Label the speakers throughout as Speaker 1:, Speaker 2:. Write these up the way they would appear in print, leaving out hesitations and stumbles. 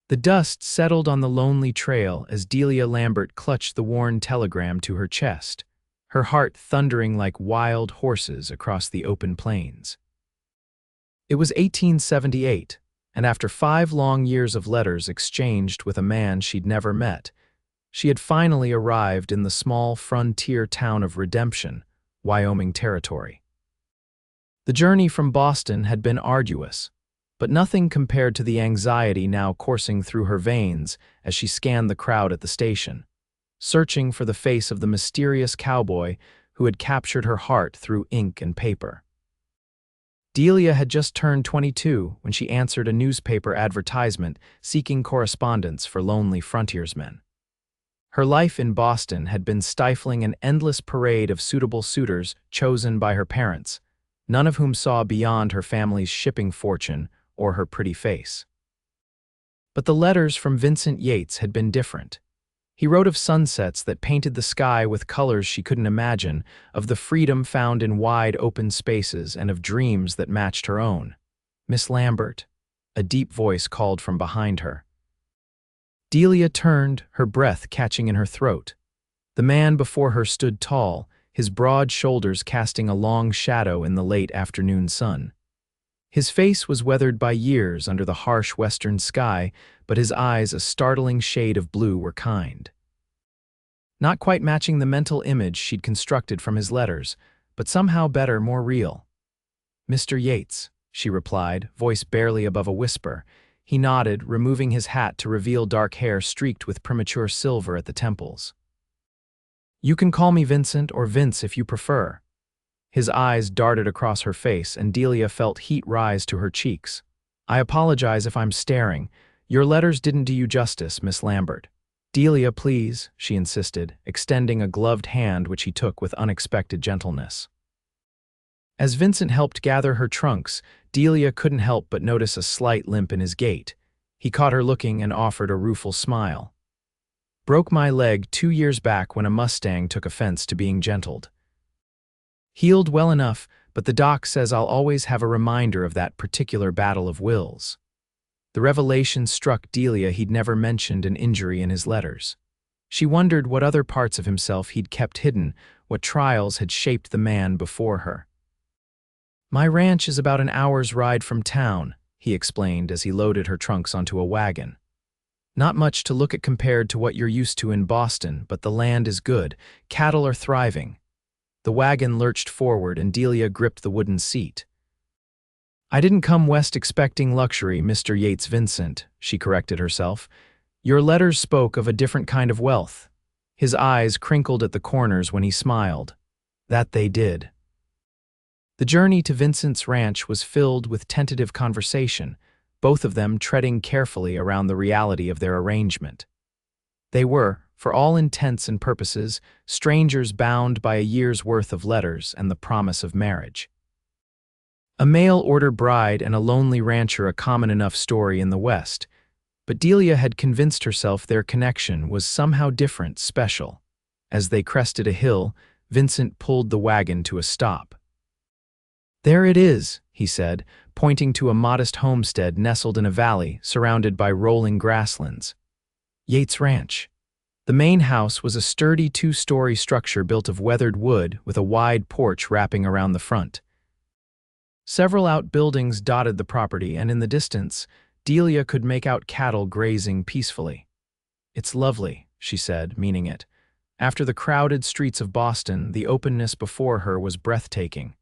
Speaker 1: The dust settled on the lonely trail as Delia Lambert clutched the worn telegram to her chest, her heart thundering like wild horses across the open plains. It was 1878, and after 5 long years of letters exchanged with a man she'd never met, she had finally arrived in the small frontier town of Redemption, Wyoming Territory. The journey from Boston had been arduous, but nothing compared to the anxiety now coursing through her veins as she scanned the crowd at the station, searching for the face of the mysterious cowboy who had captured her heart through ink and paper. Delia had just turned 22 when she answered a newspaper advertisement seeking correspondence for lonely frontiersmen. Her life in Boston had been stifling an endless parade of suitable suitors chosen by her parents, none of whom saw beyond her family's shipping fortune or her pretty face. But the letters from Vincent Yates had been different. He wrote of sunsets that painted the sky with colors she couldn't imagine, of the freedom found in wide open spaces, and of dreams that matched her own. "Miss Lambert," a deep voice called from behind her. Delia turned, her breath catching in her throat. The man before her stood tall, his broad shoulders casting a long shadow in the late afternoon sun. His face was weathered by years under the harsh western sky, but his eyes, a startling shade of blue, were kind. Not quite matching the mental image she'd constructed from his letters, but somehow better, more real. "Mr. Yates," she replied, voice barely above a whisper. He nodded, removing his hat to reveal dark hair streaked with premature silver at the temples. "You can call me Vincent or Vince if you prefer." His eyes darted across her face, and Delia felt heat rise to her cheeks. "I apologize if I'm staring. Your letters didn't do you justice, Miss Lambert." "Delia, please," she insisted, extending a gloved hand which he took with unexpected gentleness. As Vincent helped gather her trunks, Delia couldn't help but notice a slight limp in his gait. He caught her looking and offered a rueful smile. "Broke my leg 2 years back when a Mustang took offense to being gentled. Healed well enough, but the doc says I'll always have a reminder of that particular battle of wills." The revelation struck Delia he'd never mentioned an injury in his letters. She wondered what other parts of himself he'd kept hidden, what trials had shaped the man before her. "My ranch is about an hour's ride from town," he explained as he loaded her trunks onto a wagon. "Not much to look at compared to what you're used to in Boston, but the land is good, cattle are thriving." The wagon lurched forward and Delia gripped the wooden seat. "I didn't come west expecting luxury, Mr. Yates Vincent," she corrected herself. "Your letters spoke of a different kind of wealth." His eyes crinkled at the corners when he smiled. That they did. The journey to Vincent's ranch was filled with tentative conversation, both of them treading carefully around the reality of their arrangement. They were, for all intents and purposes, strangers bound by a year's worth of letters and the promise of marriage. A mail-order bride and a lonely rancher, a common enough story in the West, but Delia had convinced herself their connection was somehow different, special. As they crested a hill, Vincent pulled the wagon to a stop. "There it is," he said, pointing to a modest homestead nestled in a valley surrounded by rolling grasslands. "Yates Ranch." The main house was a sturdy 2-story structure built of weathered wood with a wide porch wrapping around the front. Several outbuildings dotted the property, and in the distance, Delia could make out cattle grazing peacefully. "It's lovely," she said, meaning it. After the crowded streets of Boston, the openness before her was breathtaking.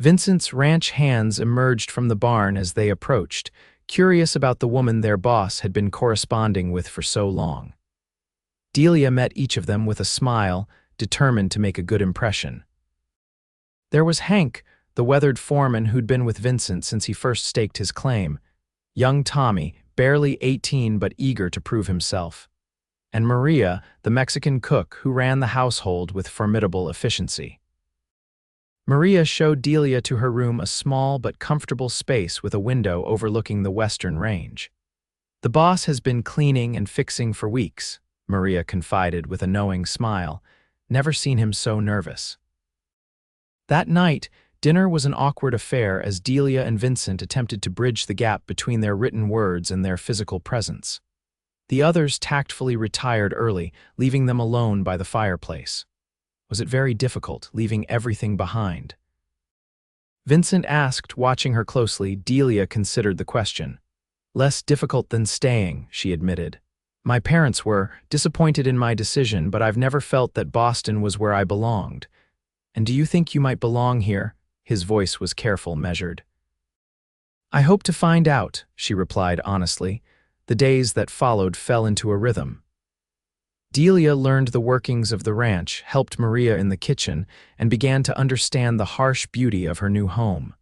Speaker 1: Vincent's ranch hands emerged from the barn as they approached, curious about the woman their boss had been corresponding with for so long. Delia met each of them with a smile, determined to make a good impression. There was Hank, the weathered foreman who'd been with Vincent since he first staked his claim. Young Tommy, barely 18 but eager to prove himself. And Maria, the Mexican cook who ran the household with formidable efficiency. Maria showed Delia to her room, a small but comfortable space with a window overlooking the western range. "The boss has been cleaning and fixing for weeks," Maria confided with a knowing smile. "Never seen him so nervous." That night, Dinner was an awkward affair as Delia and Vincent attempted to bridge the gap between their written words and their physical presence. The others tactfully retired early, leaving them alone by the fireplace. Was it very difficult, leaving everything behind? Vincent asked, watching her closely. Delia considered the question. Less difficult than staying, she admitted. My parents were disappointed in my decision, but I've never felt that Boston was where I belonged. And do you think you might belong here? His voice was careful, measured. I hope to find out, she replied honestly. The days that followed fell into a rhythm. Delia learned the workings of the ranch, helped Maria in the kitchen, and began to understand the harsh beauty of her new home.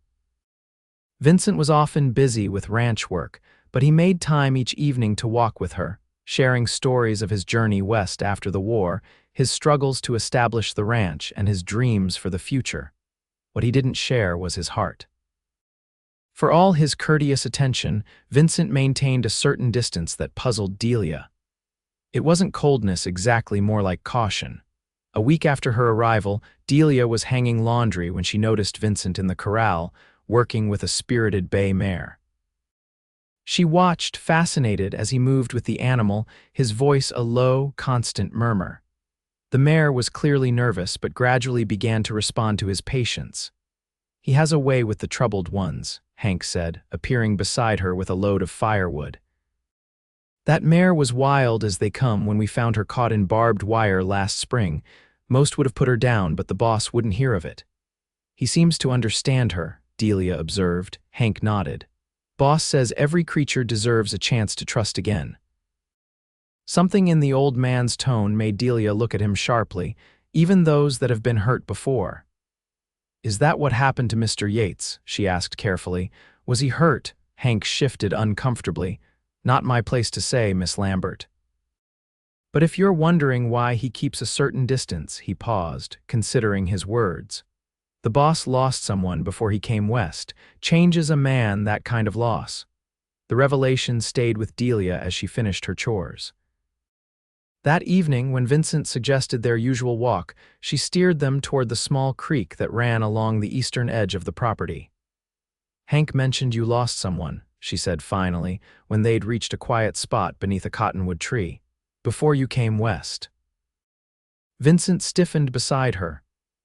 Speaker 1: Vincent was often busy with ranch work, but he made time each evening to walk with her, sharing stories of his journey west after the war, his struggles to establish the ranch, and his dreams for the future. What he didn't share was his heart. For all his courteous attention, Vincent maintained a certain distance that puzzled Delia. It wasn't coldness exactly, more like caution. A week after her arrival, Delia was hanging laundry when she noticed Vincent in the corral, working with a spirited bay mare. She watched, fascinated, as he moved with the animal, his voice a low, constant murmur. The mare was clearly nervous, but gradually began to respond to his patience. He has a way with the troubled ones, Hank said, appearing beside her with a load of firewood. That mare was wild as they come. When we found her caught in barbed wire last spring, most would have put her down, but the boss wouldn't hear of it. He seems to understand her, Delia observed. Hank nodded. Boss says every creature deserves a chance to trust again. Something in the old man's tone made Delia look at him sharply, even those that have been hurt before. Is that what happened to Mr. Yates? She asked carefully. Was he hurt? Hank shifted uncomfortably. Not my place to say, Miss Lambert. But if you're wondering why he keeps a certain distance, he paused, considering his words. The boss lost someone before he came west. Changes a man, that kind of loss. The revelation stayed with Delia as she finished her chores. That evening, when Vincent suggested their usual walk, she steered them toward the small creek that ran along the eastern edge of the property. Hank mentioned you lost someone, she said finally, when they'd reached a quiet spot beneath a cottonwood tree. Before you came west. Vincent stiffened beside her.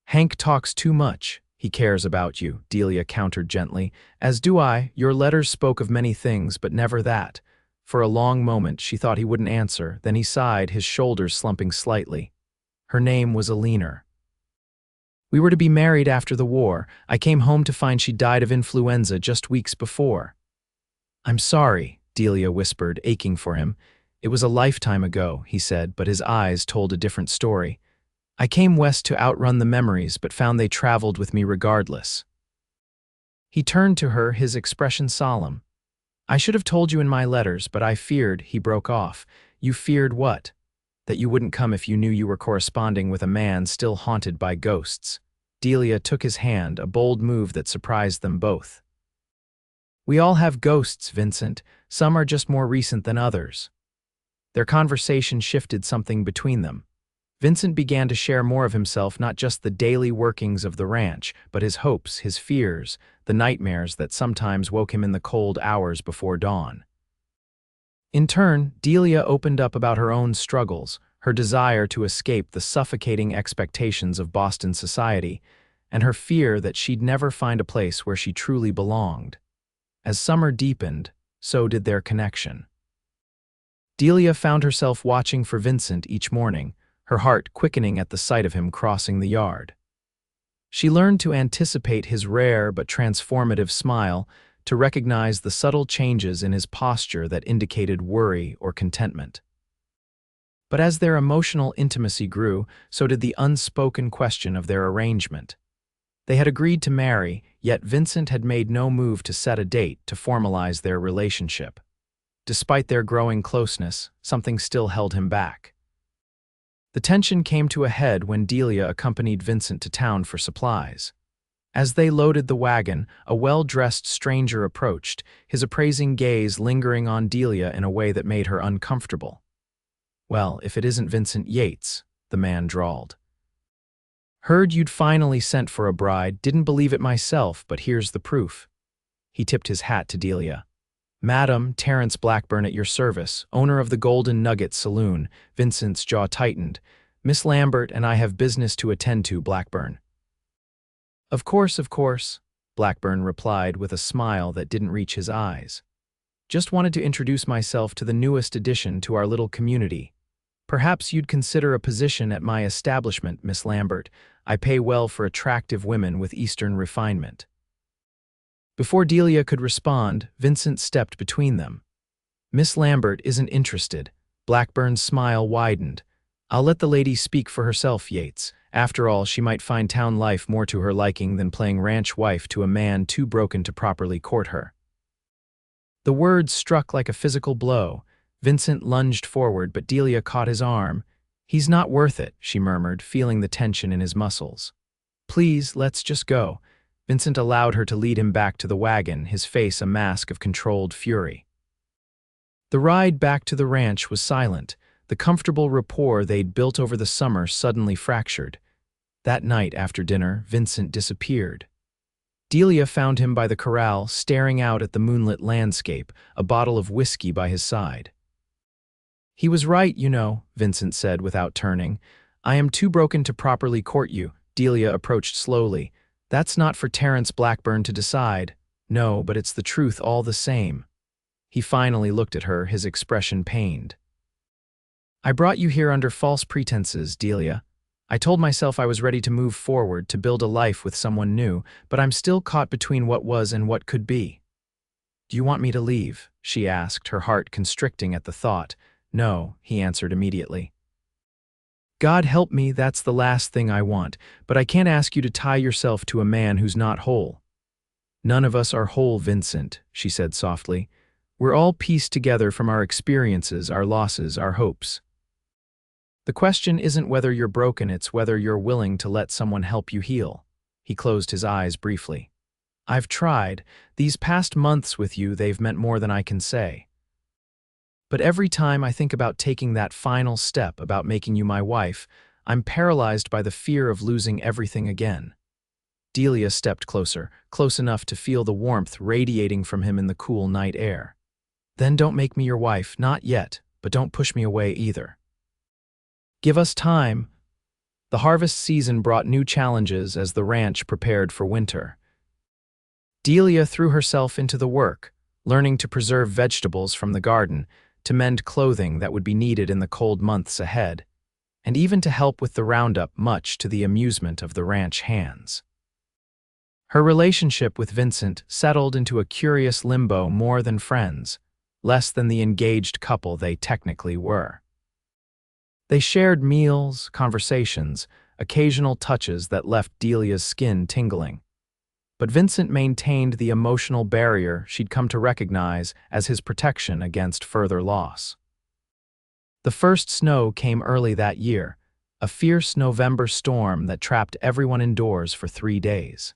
Speaker 1: Hank talks too much. He cares about you, Delia countered gently. As do I. Your letters spoke of many things, but never that. For a long moment, she thought he wouldn't answer, then he sighed, his shoulders slumping slightly. Her name was Alina. We were to be married after the war. I came home to find she died of influenza just weeks before. I'm sorry, Delia whispered, aching for him. It was a lifetime ago, he said, but his eyes told a different story. I came west to outrun the memories, but found they traveled with me regardless. He turned to her, his expression solemn. I should have told you in my letters, but I feared, he broke off. You feared what? That you wouldn't come if you knew you were corresponding with a man still haunted by ghosts. Delia took his hand, a bold move that surprised them both. We all have ghosts, Vincent. Some are just more recent than others. Their conversation shifted something between them. Vincent began to share more of himself, not just the daily workings of the ranch, but his hopes, his fears, the nightmares that sometimes woke him in the cold hours before dawn. In turn, Delia opened up about her own struggles, her desire to escape the suffocating expectations of Boston society, and her fear that she'd never find a place where she truly belonged. As summer deepened, so did their connection. Delia found herself watching for Vincent each morning, her heart quickening at the sight of him crossing the yard. She learned to anticipate his rare but transformative smile, to recognize the subtle changes in his posture that indicated worry or contentment. But as their emotional intimacy grew, so did the unspoken question of their arrangement. They had agreed to marry, yet Vincent had made no move to set a date to formalize their relationship. Despite their growing closeness, something still held him back. The tension came to a head when Delia accompanied Vincent to town for supplies. As they loaded the wagon, a well-dressed stranger approached, his appraising gaze lingering on Delia in a way that made her uncomfortable. Well, if it isn't Vincent Yates, the man drawled. Heard you'd finally sent for a bride, didn't believe it myself, but here's the proof. He tipped his hat to Delia. Madam, Terence Blackburn at your service, owner of the Golden Nugget Saloon. Vincent's jaw tightened. Miss Lambert and I have business to attend to, Blackburn. Of course, Blackburn replied with a smile that didn't reach his eyes. Just wanted to introduce myself to the newest addition to our little community. Perhaps you'd consider a position at my establishment, Miss Lambert. I pay well for attractive women with Eastern refinement. Before Delia could respond, Vincent stepped between them. Miss Lambert isn't interested. Blackburn's smile widened. I'll let the lady speak for herself, Yates. After all, she might find town life more to her liking than playing ranch wife to a man too broken to properly court her. The words struck like a physical blow. Vincent lunged forward, but Delia caught his arm. He's not worth it, she murmured, feeling the tension in his muscles. Please, let's just go. Vincent allowed her to lead him back to the wagon, his face a mask of controlled fury. The ride back to the ranch was silent. The comfortable rapport they'd built over the summer suddenly fractured. That night after dinner, Vincent disappeared. Delia found him by the corral, staring out at the moonlit landscape, a bottle of whiskey by his side. He was right, you know, Vincent said without turning. I am too broken to properly court you. Delia approached slowly. That's not for Terence Blackburn to decide. No, but it's the truth all the same. He finally looked at her, his expression pained. I brought you here under false pretenses, Delia. I told myself I was ready to move forward, to build a life with someone new, but I'm still caught between what was and what could be. Do you want me to leave? She asked, her heart constricting at the thought. No, he answered immediately. God help me, that's the last thing I want, but I can't ask you to tie yourself to a man who's not whole. None of us are whole, Vincent, she said softly. We're all pieced together from our experiences, our losses, our hopes. The question isn't whether you're broken, it's whether you're willing to let someone help you heal. He closed his eyes briefly. I've tried. These past months with you, they've meant more than I can say. But every time I think about taking that final step, about making you my wife, I'm paralyzed by the fear of losing everything again. Delia stepped closer, close enough to feel the warmth radiating from him in the cool night air. Then don't make me your wife, not yet, but don't push me away either. Give us time. The harvest season brought new challenges as the ranch prepared for winter. Delia threw herself into the work, learning to preserve vegetables from the garden, to mend clothing that would be needed in the cold months ahead, and even to help with the roundup, much to the amusement of the ranch hands. Her relationship with Vincent settled into a curious limbo, more than friends, less than the engaged couple they technically were. They shared meals, conversations, occasional touches that left Delia's skin tingling. But Vincent maintained the emotional barrier she'd come to recognize as his protection against further loss. The first snow came early that year, a fierce November storm that trapped everyone indoors for 3 days.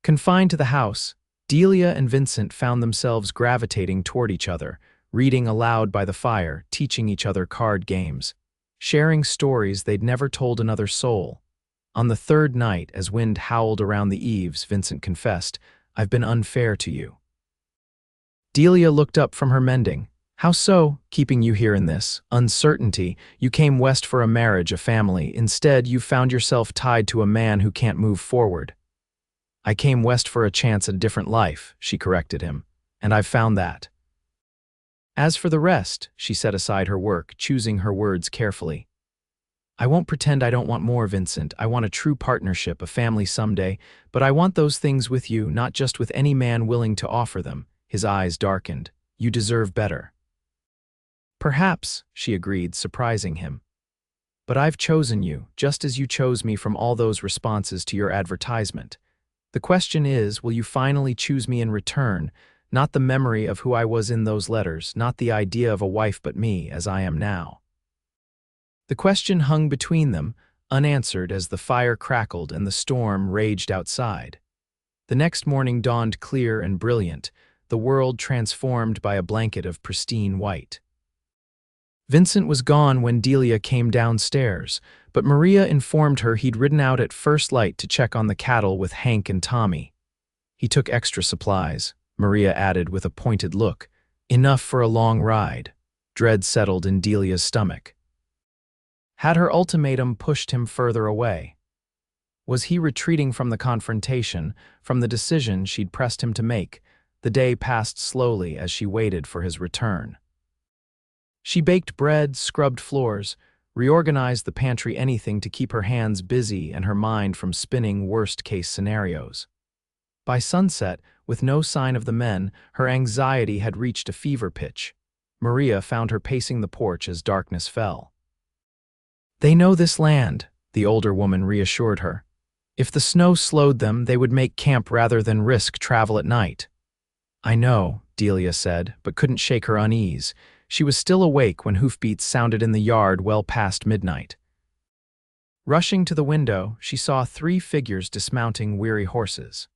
Speaker 1: Confined to the house, Delia and Vincent found themselves gravitating toward each other, reading aloud by the fire, teaching each other card games, sharing stories they'd never told another soul. On the third night, as wind howled around the eaves, Vincent confessed, I've been unfair to you. Delia looked up from her mending. How so, keeping you here in this uncertainty? You came west for a marriage, a family. Instead, you found yourself tied to a man who can't move forward. I came west for a chance at a different life, she corrected him, and I've found that. As for the rest, she set aside her work, choosing her words carefully. I won't pretend I don't want more, Vincent. I want a true partnership, a family someday, but I want those things with you, not just with any man willing to offer them. His eyes darkened. You deserve better. Perhaps, she agreed, surprising him. But I've chosen you, just as you chose me from all those responses to your advertisement. The question is, will you finally choose me in return, not the memory of who I was in those letters, not the idea of a wife but me as I am now? The question hung between them, unanswered as the fire crackled and the storm raged outside. The next morning dawned clear and brilliant, the world transformed by a blanket of pristine white. Vincent was gone when Delia came downstairs, but Maria informed her he'd ridden out at first light to check on the cattle with Hank and Tommy. He took extra supplies, Maria added with a pointed look. Enough for a long ride. Dread settled in Delia's stomach. Had her ultimatum pushed him further away? Was he retreating from the confrontation, from the decision she'd pressed him to make? The day passed slowly as she waited for his return. She baked bread, scrubbed floors, reorganized the pantry, anything to keep her hands busy and her mind from spinning worst-case scenarios. By sunset, with no sign of the men, her anxiety had reached a fever pitch. Maria found her pacing the porch as darkness fell. "They know this land," the older woman reassured her. "If the snow slowed them, they would make camp rather than risk travel at night." "I know," Delia said, but couldn't shake her unease. She was still awake when hoofbeats sounded in the yard well past midnight. Rushing to the window, she saw 3 figures dismounting weary horses.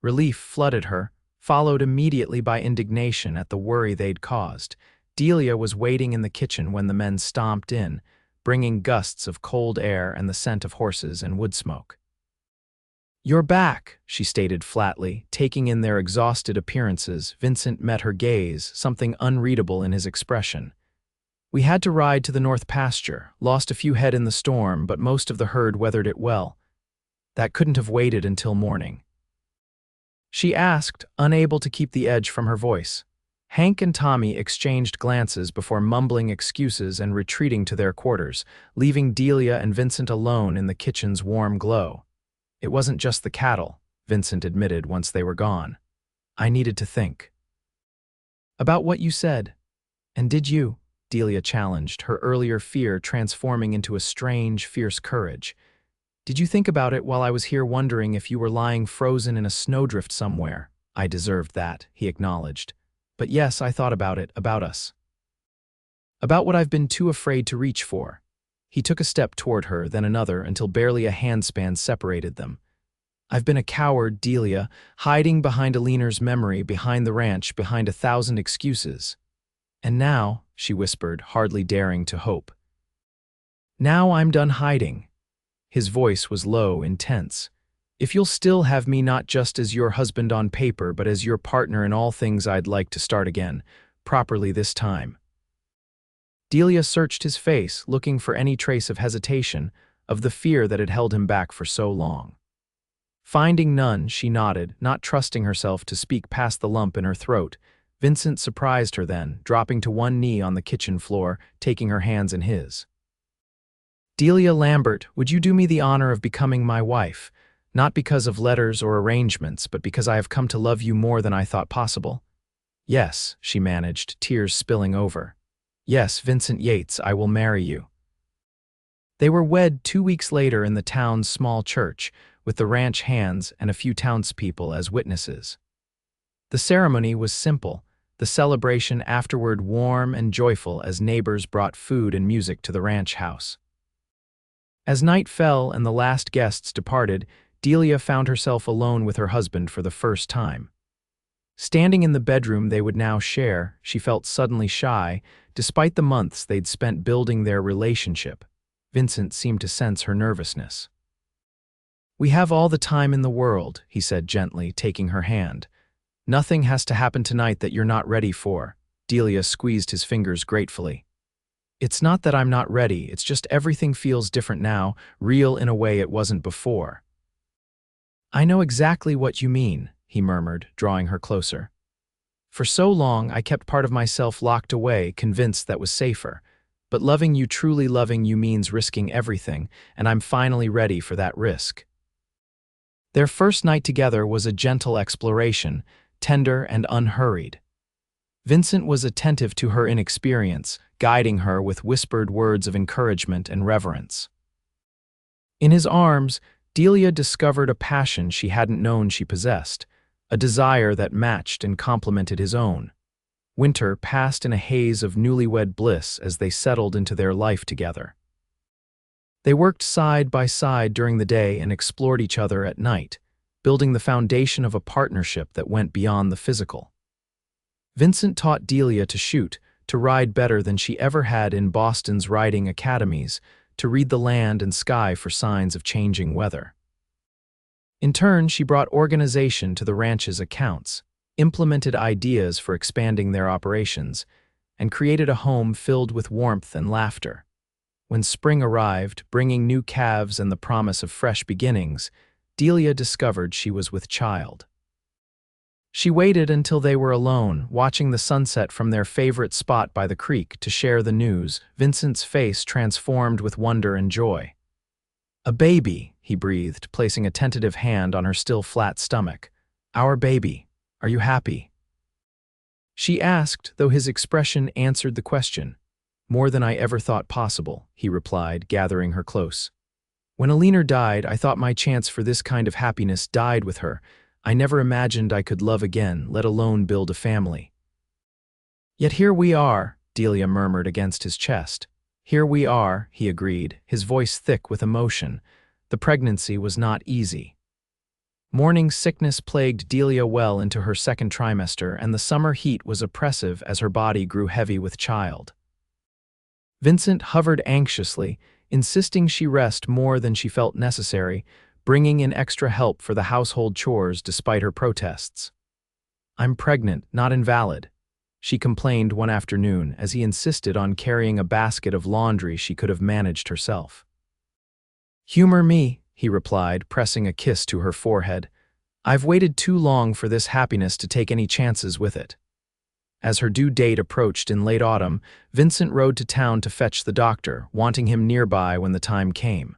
Speaker 1: Relief flooded her, followed immediately by indignation at the worry they'd caused. Delia was waiting in the kitchen when the men stomped in, bringing gusts of cold air and the scent of horses and wood smoke. "You're back," she stated flatly, taking in their exhausted appearances. Vincent met her gaze, something unreadable in his expression. "We had to ride to the north pasture, lost a few head in the storm, but most of the herd weathered it well. That couldn't have waited until morning." She asked, unable to keep the edge from her voice. Hank and Tommy exchanged glances before mumbling excuses and retreating to their quarters, leaving Delia and Vincent alone in the kitchen's warm glow. "It wasn't just the cattle," Vincent admitted once they were gone. "I needed to think." "About what you said. And did you?" Delia challenged, her earlier fear transforming into a strange, fierce courage. "Did you think about it while I was here wondering if you were lying frozen in a snowdrift somewhere?" "I deserved that," he acknowledged. "But yes, I thought about it, about us. About what I've been too afraid to reach for." He took a step toward her, then another, until barely a handspan separated them. "I've been a coward, Delia, hiding behind Alina's memory, behind the ranch, behind 1,000 excuses. And now," she whispered, hardly daring to hope, "now I'm done hiding." His voice was low, intense. "If you'll still have me not just as your husband on paper, but as your partner in all things, I'd like to start again, properly this time." Delia searched his face, looking for any trace of hesitation, of the fear that had held him back for so long. Finding none, she nodded, not trusting herself to speak past the lump in her throat. Vincent surprised her then, dropping to one knee on the kitchen floor, taking her hands in his. "Delia Lambert, would you do me the honor of becoming my wife? Not because of letters or arrangements, but because I have come to love you more than I thought possible." "Yes," she managed, tears spilling over. "Yes, Vincent Yates, I will marry you." They were wed 2 weeks later in the town's small church, with the ranch hands and a few townspeople as witnesses. The ceremony was simple, the celebration afterward warm and joyful as neighbors brought food and music to the ranch house. As night fell and the last guests departed, Delia found herself alone with her husband for the first time. Standing in the bedroom they would now share, she felt suddenly shy, despite the months they'd spent building their relationship. Vincent seemed to sense her nervousness. "We have all the time in the world," he said gently, taking her hand. "Nothing has to happen tonight that you're not ready for." Delia squeezed his fingers gratefully. "It's not that I'm not ready, it's just everything feels different now, real in a way it wasn't before." "I know exactly what you mean," he murmured, drawing her closer. "For so long I kept part of myself locked away, convinced that was safer. But loving you, truly loving you, means risking everything, and I'm finally ready for that risk." Their first night together was a gentle exploration, tender and unhurried. Vincent was attentive to her inexperience, guiding her with whispered words of encouragement and reverence. In his arms, Delia discovered a passion she hadn't known she possessed, a desire that matched and complemented his own. Winter passed in a haze of newlywed bliss as they settled into their life together. They worked side by side during the day and explored each other at night, building the foundation of a partnership that went beyond the physical. Vincent taught Delia to shoot, to ride better than she ever had in Boston's riding academies, to read the land and sky for signs of changing weather. In turn, she brought organization to the ranch's accounts, implemented ideas for expanding their operations, and created a home filled with warmth and laughter. When spring arrived, bringing new calves and the promise of fresh beginnings, Delia discovered she was with child. She waited until they were alone, watching the sunset from their favorite spot by the creek to share the news, Vincent's face transformed with wonder and joy. "A baby," he breathed, placing a tentative hand on her still flat stomach. "Our baby. Are you happy?" She asked, though his expression answered the question. "More than I ever thought possible," he replied, gathering her close. "When Alina died, I thought my chance for this kind of happiness died with her. I never imagined I could love again, let alone build a family." "Yet here we are," Delia murmured against his chest. "Here we are," he agreed, his voice thick with emotion. The pregnancy was not easy. Morning sickness plagued Delia well into her second trimester, and the summer heat was oppressive as her body grew heavy with child. Vincent hovered anxiously, insisting she rest more than she felt necessary, bringing in extra help for the household chores despite her protests. "I'm pregnant, not invalid," she complained one afternoon as he insisted on carrying a basket of laundry she could have managed herself. "Humor me," he replied, pressing a kiss to her forehead. "I've waited too long for this happiness to take any chances with it." As her due date approached in late autumn, Vincent rode to town to fetch the doctor, wanting him nearby when the time came.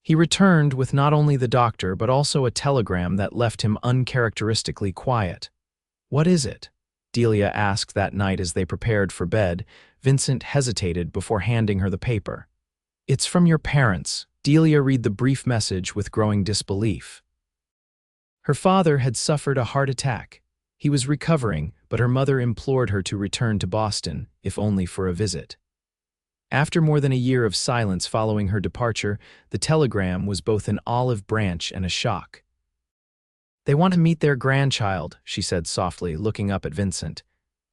Speaker 1: He returned with not only the doctor but also a telegram that left him uncharacteristically quiet. "What is it?" Delia asked that night as they prepared for bed. Vincent hesitated before handing her the paper. "It's from your parents." Delia read the brief message with growing disbelief. Her father had suffered a heart attack. He was recovering, but her mother implored her to return to Boston, if only for a visit. After more than a year of silence following her departure, the telegram was both an olive branch and a shock. "They want to meet their grandchild," she said softly, looking up at Vincent.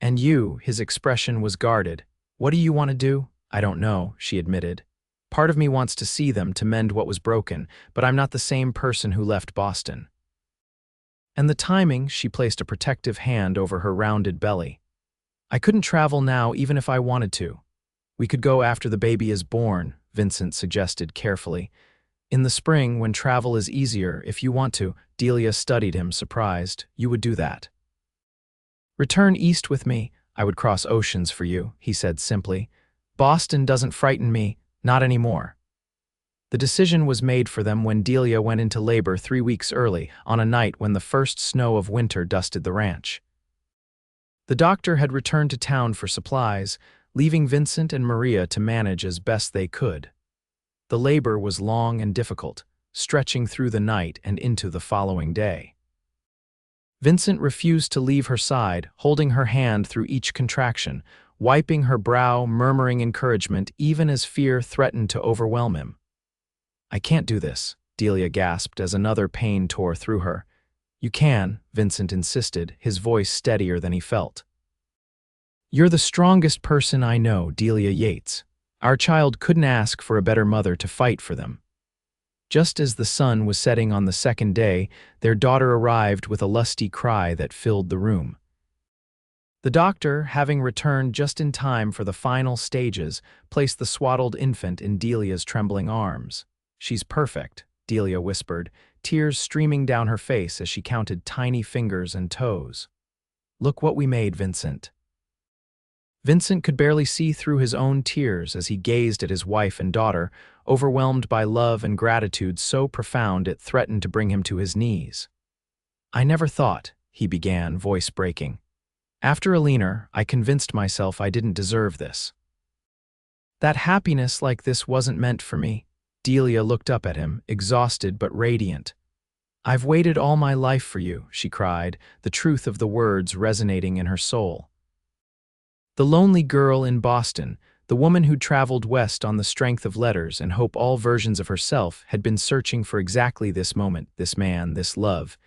Speaker 1: "And you," his expression was guarded. "What do you want to do?" "I don't know," she admitted. "Part of me wants to see them to mend what was broken, but I'm not the same person who left Boston." And the timing, she placed a protective hand over her rounded belly. "I couldn't travel now even if I wanted to. We could go after the baby is born," Vincent suggested carefully. "In the spring, when travel is easier, if you want to." Delia studied him, surprised. "You would do that?" "Return east with me. I would cross oceans for you," he said simply. "Boston doesn't frighten me, not anymore." The decision was made for them when Delia went into labor 3 weeks early, on a night when the first snow of winter dusted the ranch. The doctor had returned to town for supplies, leaving Vincent and Maria to manage as best they could. The labor was long and difficult, stretching through the night and into the following day. Vincent refused to leave her side, holding her hand through each contraction, wiping her brow, murmuring encouragement even as fear threatened to overwhelm him. "I can't do this," Delia gasped as another pain tore through her. "You can," Vincent insisted, his voice steadier than he felt. "You're the strongest person I know, Delia Yates. Our child couldn't ask for a better mother to fight for them." Just as the sun was setting on the second day, their daughter arrived with a lusty cry that filled the room. The doctor, having returned just in time for the final stages, placed the swaddled infant in Delia's trembling arms. "She's perfect," Delia whispered, tears streaming down her face as she counted tiny fingers and toes. "Look what we made, Vincent." Vincent could barely see through his own tears as he gazed at his wife and daughter, overwhelmed by love and gratitude so profound it threatened to bring him to his knees. "I never thought," he began, voice breaking. "After Alina, I convinced myself I didn't deserve this. That happiness like this wasn't meant for me." Delia looked up at him, exhausted but radiant. "I've waited all my life for you," she cried, the truth of the words resonating in her soul. The lonely girl in Boston, the woman who traveled west on the strength of letters and hope all versions of herself, had been searching for exactly this moment, this man, this love.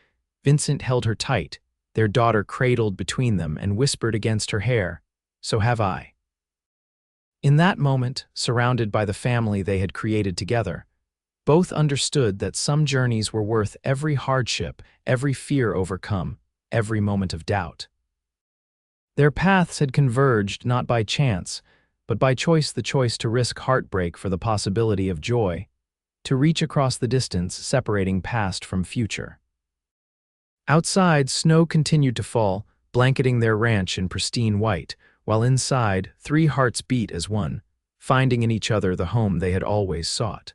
Speaker 1: Vincent held her tight, their daughter cradled between them, and whispered against her hair, So have I. In that moment, surrounded by the family they had created together, both understood that some journeys were worth every hardship, every fear overcome, every moment of doubt. Their paths had converged not by chance, but by choice, the choice to risk heartbreak for the possibility of joy, to reach across the distance separating past from future. Outside, snow continued to fall, blanketing their ranch in pristine white, while inside, three hearts beat as one, finding in each other the home they had always sought.